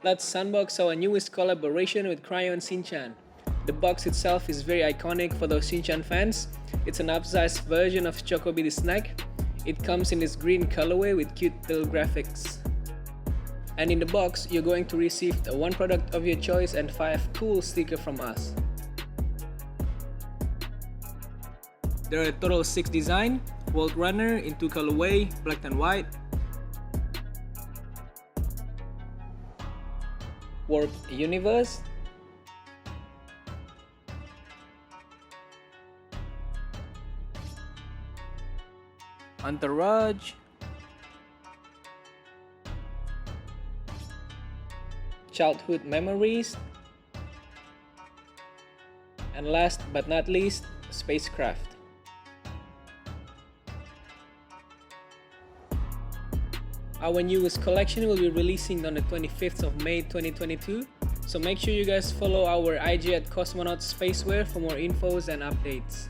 Let's unbox our newest collaboration with Crayon Shinchan. The box itself is very iconic for those Shinchan fans. It's an upsized version of Chocobi the snack. It comes in this green colorway with cute little graphics. And in the box, you're going to receive the one product of your choice and 5 cool stickers from us. There are a total of 6 designs: World Runner in 2 colorway, black and white, Warp Universe, Entourage, Childhood Memories, and last but not least, Spacecraft. Our newest collection will be releasing on the 25th of May 2022, so make sure you guys follow our IG at Cosmonauts Spacewear for more infos and updates.